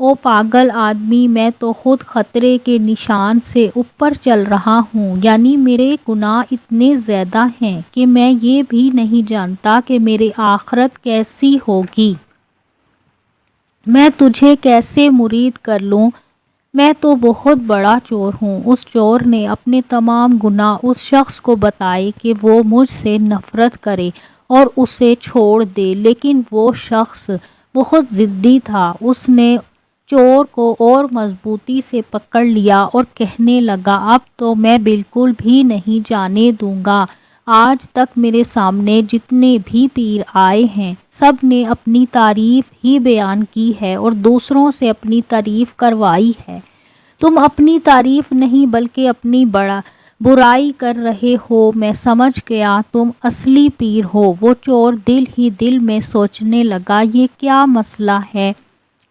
او پاگل آدمی، میں تو خود خطرے کے نشان سے اوپر چل رہا ہوں، یعنی میرے گناہ اتنے زیادہ ہیں کہ میں یہ بھی نہیں جانتا کہ میری آخرت کیسی ہوگی۔ میں تجھے کیسے مرید کر لوں؟ میں تو بہت بڑا چور ہوں۔ اس چور نے اپنے تمام گناہ اس شخص کو بتائے کہ وہ مجھ سے نفرت کرے اور اسے چھوڑ دے، لیکن وہ شخص بہت ضدی تھا۔ اس نے چور کو اور مضبوطی سے پکڑ لیا اور کہنے لگا، اب تو میں بالکل بھی نہیں جانے دوں گا۔ آج تک میرے سامنے جتنے بھی پیر آئے ہیں سب نے اپنی تعریف ہی بیان کی ہے اور دوسروں سے اپنی تعریف کروائی ہے۔ تم اپنی تعریف نہیں بلکہ اپنی برائی کر رہے ہو۔ میں سمجھ گیا تم اصلی پیر ہو۔ وہ چور دل ہی دل میں سوچنے لگا، یہ کیا مسئلہ ہے،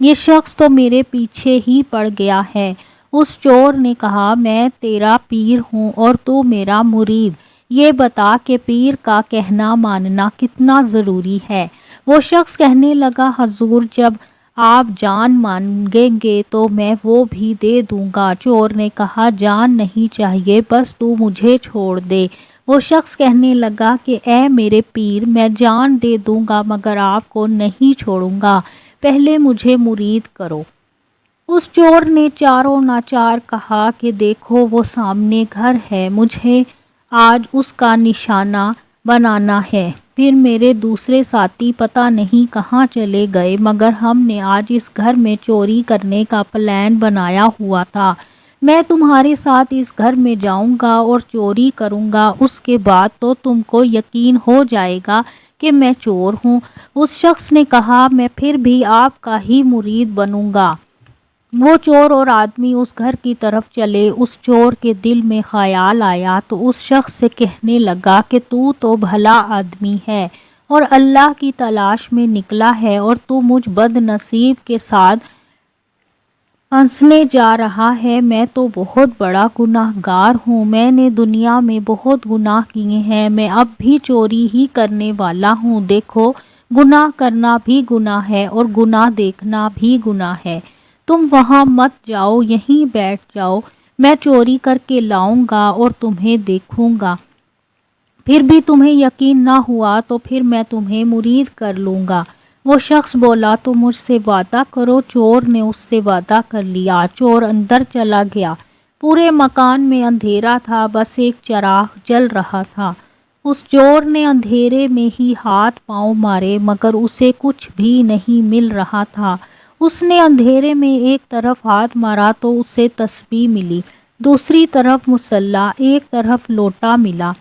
یہ شخص تو میرے پیچھے ہی پڑ گیا ہے۔ اس چور نے کہا، میں تیرا پیر ہوں اور تو میرا مرید، یہ بتا کہ پیر کا کہنا ماننا کتنا ضروری ہے۔ وہ شخص کہنے لگا، حضور جب آپ جان مانگیں گے تو میں وہ بھی دے دوں گا۔ چور نے کہا، جان نہیں چاہیے، بس تو مجھے چھوڑ دے۔ وہ شخص کہنے لگا کہ اے میرے پیر، میں جان دے دوں گا مگر آپ کو نہیں چھوڑوں گا، پہلے مجھے مرید کرو۔ اس چور نے چاروں ناچار کہا کہ دیکھو وہ سامنے گھر ہے، مجھے آج اس کا نشانہ بنانا ہے۔ پھر میرے دوسرے ساتھی پتہ نہیں کہاں چلے گئے، مگر ہم نے آج اس گھر میں چوری کرنے کا پلان بنایا ہوا تھا۔ میں تمہارے ساتھ اس گھر میں جاؤں گا اور چوری کروں گا، اس کے بعد تو تم کو یقین ہو جائے گا کہ میں چور ہوں۔ اس شخص نے کہا، میں پھر بھی آپ کا ہی مرید بنوں گا۔ وہ چور اور آدمی اس گھر کی طرف چلے۔ اس چور کے دل میں خیال آیا تو اس شخص سے کہنے لگا کہ تو بھلا آدمی ہے اور اللہ کی تلاش میں نکلا ہے اور تو مجھ بد نصیب کے ساتھ پھنسنے جا رہا ہے۔ میں تو بہت بڑا گناہ گار ہوں، میں نے دنیا میں بہت گناہ کیے ہیں، میں اب بھی چوری ہی کرنے والا ہوں۔ دیکھو، گناہ کرنا بھی گناہ ہے اور گناہ دیکھنا بھی گناہ ہے۔ تم وہاں مت جاؤ، یہیں بیٹھ جاؤ، میں چوری کر کے لاؤں گا اور تمہیں دیکھوں گا۔ پھر بھی تمہیں یقین نہ ہوا تو پھر میں تمہیں مرید کر لوں گا۔ وہ شخص بولا، تو مجھ سے وعدہ کرو۔ چور نے اس سے وعدہ کر لیا۔ چور اندر چلا گیا۔ پورے مکان میں اندھیرا تھا، بس ایک چراغ جل رہا تھا۔ اس چور نے اندھیرے میں ہی ہاتھ پاؤں مارے مگر اسے کچھ بھی نہیں مل رہا تھا۔ اس نے اندھیرے میں ایک طرف ہاتھ مارا تو اسے تسبیح ملی، دوسری طرف مصلی، ایک طرف لوٹا ملا۔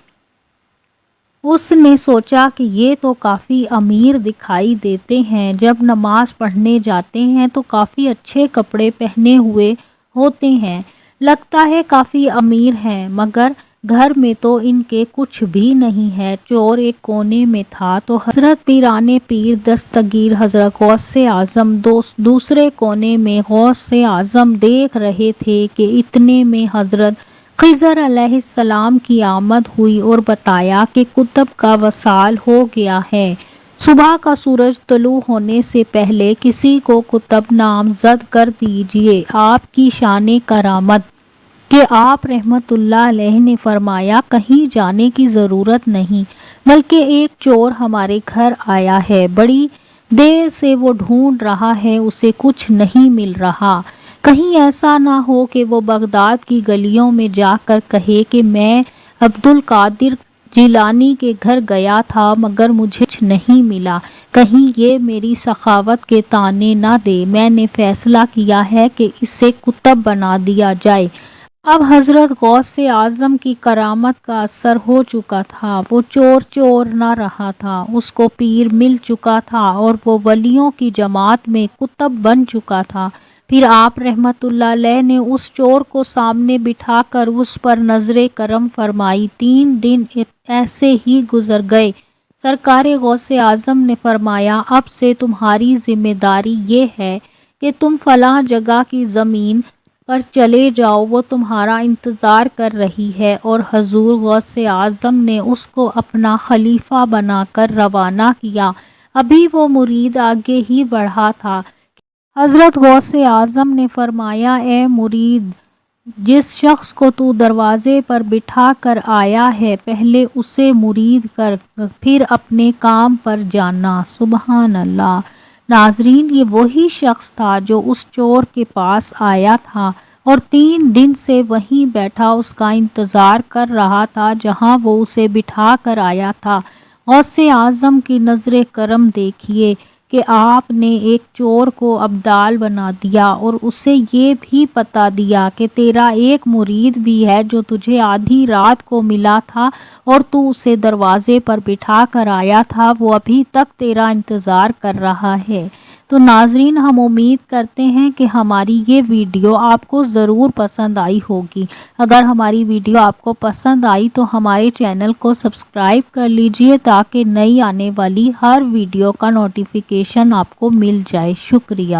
اس نے سوچا کہ یہ تو کافی امیر دکھائی دیتے ہیں، جب نماز پڑھنے جاتے ہیں تو کافی اچھے کپڑے پہنے ہوئے ہوتے ہیں، لگتا ہے کافی امیر ہیں، مگر گھر میں تو ان کے کچھ بھی نہیں ہے۔ چور ایک کونے میں تھا تو حضرت پیران پیر دستگیر حضرت غوث اعظم دوسرے کونے میں غوث اعظم دیکھ رہے تھے کہ اتنے میں حضرت خضر علیہ السلام کی آمد ہوئی اور بتایا کہ کتب کا وصال ہو گیا ہے۔ صبح کا سورج طلوع ہونے سے پہلے کسی کو کتب نامزد کر دیجیے۔ آپ کی شان کرامت کہ آپ رحمت اللہ علیہ نے فرمایا، کہیں جانے کی ضرورت نہیں، بلکہ ایک چور ہمارے گھر آیا ہے، بڑی دیر سے وہ ڈھونڈ رہا ہے، اسے کچھ نہیں مل رہا۔ کہیں ایسا نہ ہو کہ وہ بغداد کی گلیوں میں جا کر کہے کہ میں عبد القادر جیلانی کے گھر گیا تھا مگر مجھے کچھ نہیں ملا، کہیں یہ میری سخاوت کے طعنے نہ دے۔ میں نے فیصلہ کیا ہے کہ اسے کتب بنا دیا جائے۔ اب حضرت غوث اعظم کی کرامت کا اثر ہو چکا تھا، وہ چور نہ رہا تھا، اس کو پیر مل چکا تھا اور وہ ولیوں کی جماعت میں کتب بن چکا تھا۔ پھر آپ رحمت اللہ علیہ نے اس چور کو سامنے بٹھا کر اس پر نظر کرم فرمائی۔ 3 دن ایسے ہی گزر گئے۔ سرکار غوث اعظم نے فرمایا، اب سے تمہاری ذمہ داری یہ ہے کہ تم فلاں جگہ کی زمین پر چلے جاؤ، وہ تمہارا انتظار کر رہی ہے، اور حضور غوث اعظم نے اس کو اپنا خلیفہ بنا کر روانہ کیا۔ ابھی وہ مرید آگے ہی بڑھا تھا حضرت غوث اعظم نے فرمایا، اے مرید، جس شخص کو تو دروازے پر بٹھا کر آیا ہے پہلے اسے مرید کر، پھر اپنے کام پر جانا۔ سبحان اللہ۔ ناظرین، یہ وہی شخص تھا جو اس چور کے پاس آیا تھا اور 3 دن سے وہیں بیٹھا اس کا انتظار کر رہا تھا جہاں وہ اسے بٹھا کر آیا تھا۔ غوث اعظم کی نظر کرم دیکھیے کہ آپ نے ایک چور کو ابدال بنا دیا اور اسے یہ بھی پتہ دیا کہ تیرا ایک مرید بھی ہے جو تجھے آدھی رات کو ملا تھا اور تو اسے دروازے پر بٹھا کر آیا تھا، وہ ابھی تک تیرا انتظار کر رہا ہے۔ تو ناظرین، ہم امید کرتے ہیں کہ ہماری یہ ویڈیو آپ کو ضرور پسند آئی ہوگی۔ اگر ہماری ویڈیو آپ کو پسند آئی تو ہمارے چینل کو سبسکرائب کر لیجئے تاکہ نئی آنے والی ہر ویڈیو کا نوٹیفیکیشن آپ کو مل جائے۔ شکریہ۔